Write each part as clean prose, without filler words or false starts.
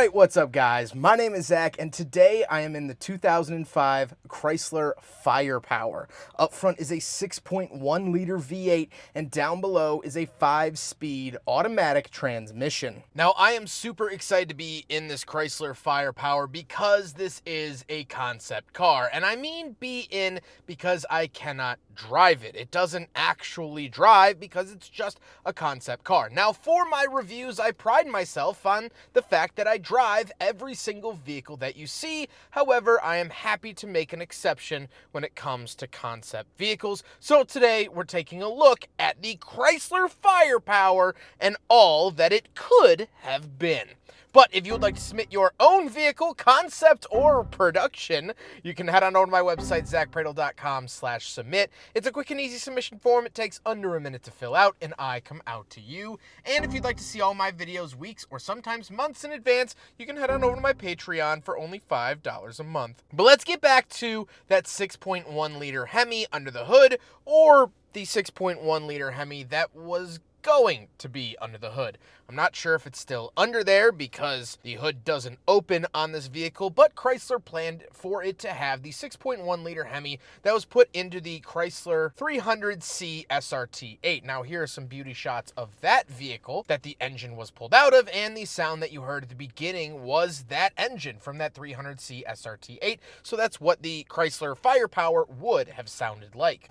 Alright, what's up guys? My name is Zach and today I am in the 2005 Chrysler Firepower. Up front is a 6.1 liter V8 and down below is a 5-speed automatic transmission. Now I am super excited to be in this Chrysler Firepower because this is a concept car. And I mean be in because I cannot drive it. It doesn't actually drive because it's just a concept car. Now for my reviews, I pride myself on the fact that I drive every single vehicle that you see. However, I am happy to make an exception when it comes to concept vehicles. So today we're taking a look at the Chrysler Firepower and all that it could have been. But if you would like to submit your own vehicle, concept, or production, you can head on over to my website, zackpradel.com/submit. It's a quick and easy submission form. It takes under a minute to fill out, and I come out to you. And if you'd like to see all my videos weeks or sometimes months in advance, you can head on over to my Patreon for only $5 a month. But let's get back to that 6.1 liter Hemi under the hood, or the 6.1 liter Hemi that was going to be under the hood. I'm not sure if it's still under there because the hood doesn't open on this vehicle, but Chrysler planned for it to have the 6.1 liter Hemi that was put into the Chrysler 300C SRT8. Now here are some beauty shots of that vehicle that the engine was pulled out of, and the sound that you heard at the beginning was that engine from that 300C SRT8. So that's what the Chrysler Firepower would have sounded like.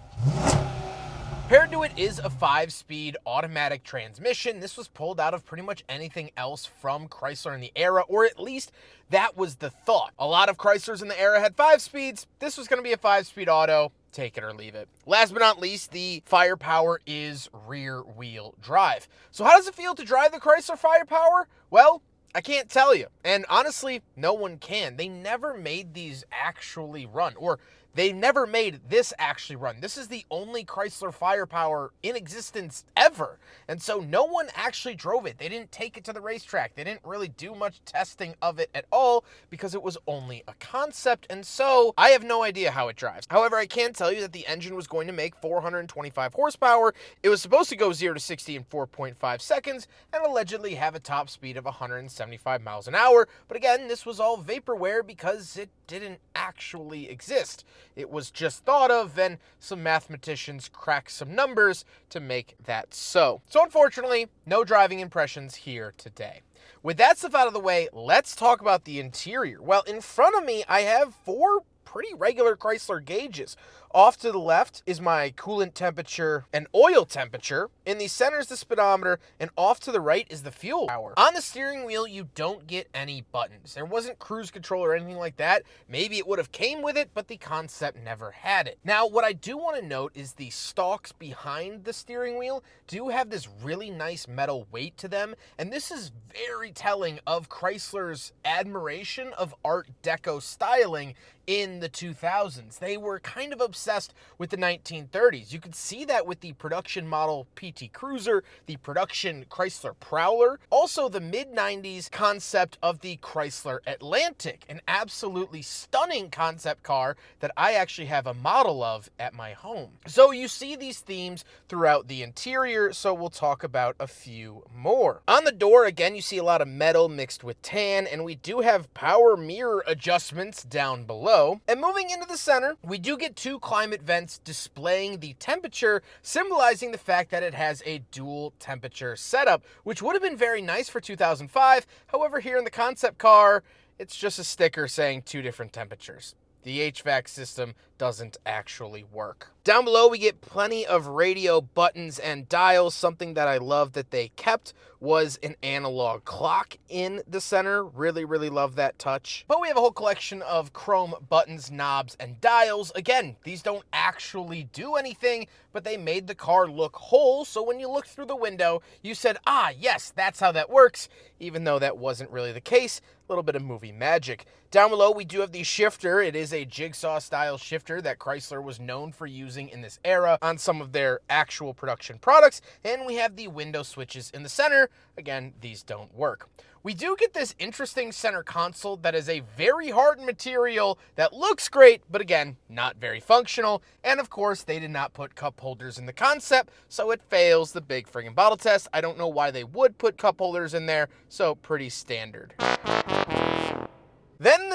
Paired to it is a 5-speed automatic transmission. This was pulled out of pretty much anything else from Chrysler in the era, or at least that was the thought. A lot of Chryslers in the era had 5 speeds. This was going to be a 5-speed auto. Take it or leave it. Last but not least, the Firepower is rear-wheel drive. So how does it feel to drive the Chrysler Firepower? Well, I can't tell you. And honestly, no one can. They never made these actually run, or they never made this actually run. This is the only Chrysler Firepower in existence ever. And so no one actually drove it. They didn't take it to the racetrack. They didn't really do much testing of it at all because it was only a concept. And so I have no idea how it drives. However, I can tell you that the engine was going to make 425 horsepower. It was supposed to go 0 to 60 in 4.5 seconds and allegedly have a top speed of 175 miles an hour. But again, this was all vaporware because it didn't actually exist. It was just thought of, and some mathematicians cracked some numbers to make that so. So unfortunately, no driving impressions here today. With that stuff out of the way, let's talk about the interior. Well, in front of me, I have 4 pretty regular Chrysler gauges. Off to the left is my coolant temperature and oil temperature. In the center is the speedometer, and off to the right is the fuel power. On the steering wheel, you don't get any buttons. There wasn't cruise control or anything like that. Maybe it would have came with it, but the concept never had it. Now, what I do want to note is the stalks behind the steering wheel do have this really nice metal weight to them, and this is very telling of Chrysler's admiration of Art Deco styling in the 2000s. They were kind of obsessed with the 1930s. You could see that with the production model PT Cruiser, the production Chrysler Prowler, also the mid-90s concept of the Chrysler Atlantic, an absolutely stunning concept car that I actually have a model of at my home. So you see these themes throughout the interior, so we'll talk about a few more. On the door, again, you see a lot of metal mixed with tan, and we do have power mirror adjustments down below. And moving into the center, we do get 2 climate vents displaying the temperature, symbolizing the fact that it has a dual temperature setup, which would have been very nice for 2005. However, here in the concept car, it's just a sticker saying 2 different temperatures. The HVAC system doesn't actually work. Down below, we get plenty of radio buttons and dials. Something that I love that they kept was an analog clock in the center. Really, really love that touch. But we have a whole collection of chrome buttons, knobs, and dials. Again, these don't actually do anything, but they made the car look whole. So when you look through the window, you said, ah, yes, that's how that works, even though that wasn't really the case. A little bit of movie magic. Down below, we do have the shifter. It is a jigsaw style shifter that Chrysler was known for using in this era on some of their actual production products. And we have the window switches in the center. Again, these don't work. We do get this interesting center console that is a very hard material that looks great, but again, not very functional. And of course, they did not put cup holders in the concept, so it fails the big friggin' bottle test. I don't know why they would put cup holders in there, so pretty standard.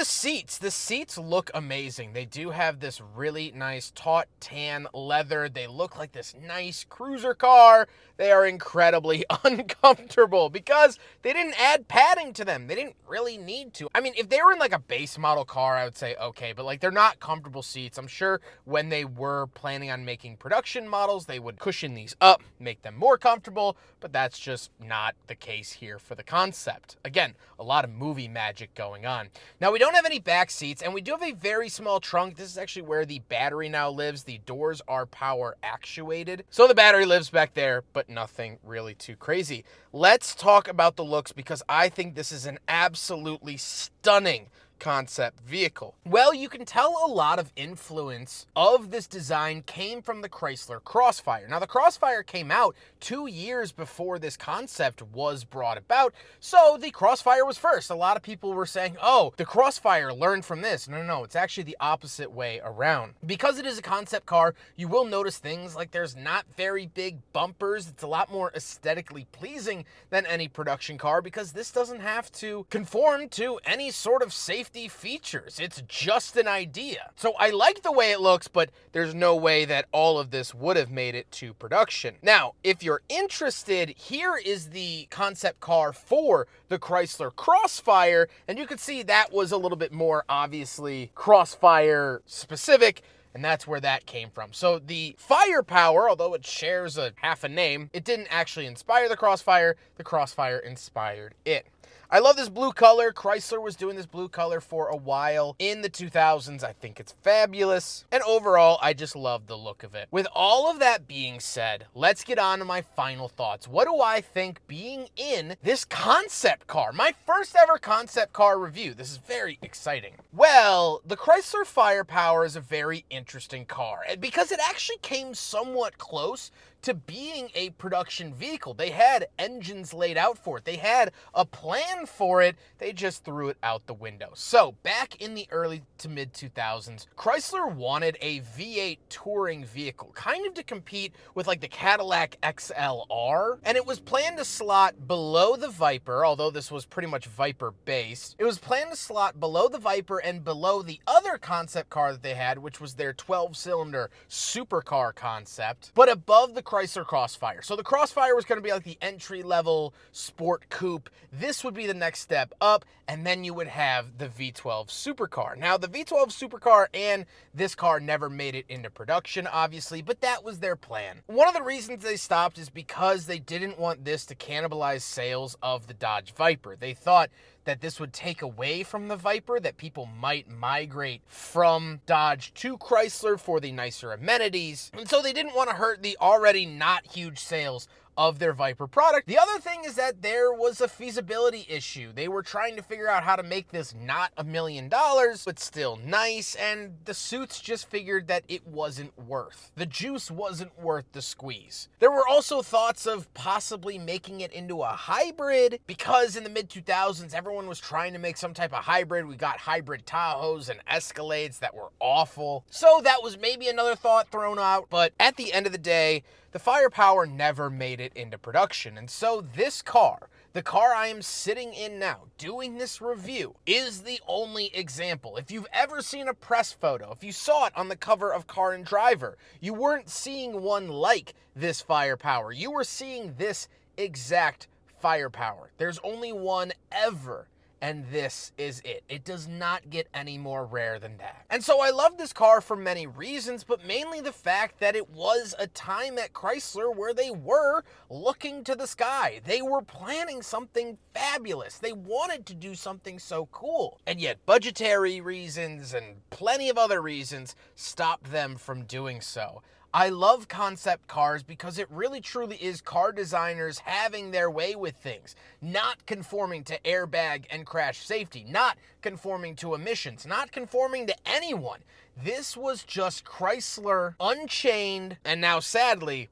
The seats look amazing. They do have this really nice taut tan leather. They look like this nice cruiser car. They are incredibly uncomfortable because they didn't add padding to them. They didn't really need to. I mean, if they were in like a base model car, I would say okay, but like they're not comfortable seats. I'm sure when they were planning on making production models, they would cushion these up, make them more comfortable, but that's just not the case here for the concept. Again, a lot of movie magic going on. Now, we don't have any back seats, and we do have a very small trunk. This is actually where the battery now lives. The doors are power actuated, so the battery lives back there, but nothing really too crazy. Let's talk about the looks because I think this is an absolutely stunning concept vehicle. Well, you can tell a lot of influence of this design came from the Chrysler Crossfire. Now, the Crossfire came out 2 years before this concept was brought about, so the Crossfire was first. A lot of people were saying, oh, the Crossfire learned from this. No, it's actually the opposite way around. Because it is a concept car, you will notice things like there's not very big bumpers. It's a lot more aesthetically pleasing than any production car because this doesn't have to conform to any sort of safety features. It's just an idea. So I like the way it looks, but there's no way that all of this would have made it to production. Now, if you're interested, here is the concept car for the Chrysler Crossfire, and you can see that was a little bit more obviously Crossfire specific, and that's where that came from. So the firepower, although it shares a half a name, it didn't actually inspire the Crossfire inspired it. I love this blue color. Chrysler was doing this blue color for a while in the 2000s. I think it's fabulous. And overall, I just love the look of it. With all of that being said, let's get on to my final thoughts. What do I think being in this concept car? My first ever concept car review. This is very exciting. Well, the Chrysler Firepower is a very interesting car because it actually came somewhat close to being a production vehicle. They had engines laid out for it. They had a plan for it. They just threw it out the window. So back in the early to mid 2000s, Chrysler wanted a V8 touring vehicle, kind of to compete with like the Cadillac XLR. And it was planned to slot below the Viper, although this was pretty much Viper based. It was planned to slot below the Viper and below the other concept car that they had, which was their 12-cylinder supercar concept, but above the Chrysler Crossfire. So the Crossfire was going to be like the entry-level sport coupe. This would be the next step up, and then you would have the V12 supercar. Now, the V12 supercar and this car never made it into production, obviously, but that was their plan. One of the reasons they stopped is because they didn't want this to cannibalize sales of the Dodge Viper. They thought that this would take away from the Viper, that people might migrate from Dodge to Chrysler for the nicer amenities. And so they didn't want to hurt the already not huge sales of their Viper product. The other thing is that there was a feasibility issue. They were trying to figure out how to make this not $1 million, but still nice, and the suits just figured that it wasn't worth. The juice wasn't worth the squeeze. There were also thoughts of possibly making it into a hybrid, because in the mid-2000s, everyone was trying to make some type of hybrid. We got hybrid Tahoes and Escalades that were awful. So that was maybe another thought thrown out, but at the end of the day, the Firepower never made it into production. And so this car, the car I am sitting in now, doing this review, is the only example. If you've ever seen a press photo, if you saw it on the cover of Car and Driver, you weren't seeing one like this Firepower. You were seeing this exact Firepower. There's only one ever, and this is it. It does not get any more rare than that. And so I love this car for many reasons, but mainly the fact that it was a time at Chrysler where they were looking to the sky. They were planning something fabulous. They wanted to do something so cool. And yet budgetary reasons and plenty of other reasons stopped them from doing so. I love concept cars because it really truly is car designers having their way with things, not conforming to airbag and crash safety, not conforming to emissions, not conforming to anyone. This was just Chrysler unchained and now sadly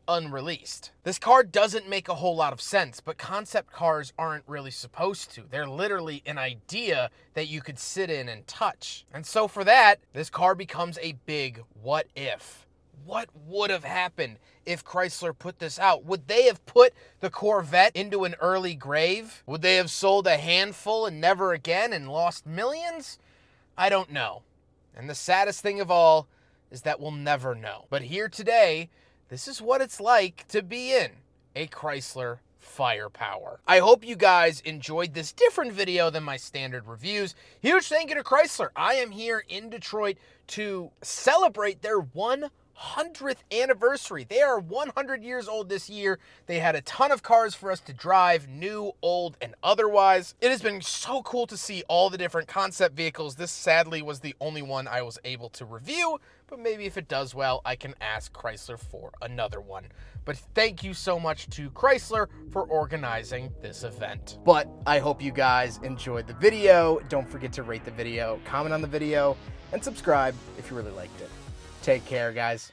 unreleased. This car doesn't make a whole lot of sense, but concept cars aren't really supposed to. They're literally an idea that you could sit in and touch. And so for that, this car becomes a big what if. What would have happened if Chrysler put this out? Would they have put the Corvette into an early grave? Would they have sold a handful and never again and lost millions? I don't know. And the saddest thing of all is that we'll never know. But here today, this is what it's like to be in a Chrysler Firepower. I hope you guys enjoyed this different video than my standard reviews. Huge thank you to Chrysler. I am here in Detroit to celebrate their 100th anniversary. They are 100 years old this year. They had a ton of cars for us to drive, new, old, and otherwise. It has been so cool to see all the different concept vehicles. This sadly was the only one I was able to review, but maybe if it does well, I can ask Chrysler for another one. But thank you so much to Chrysler for organizing this event. But I hope you guys enjoyed the video. Don't forget to rate the video, comment on the video, and subscribe if you really liked it. Take care, guys.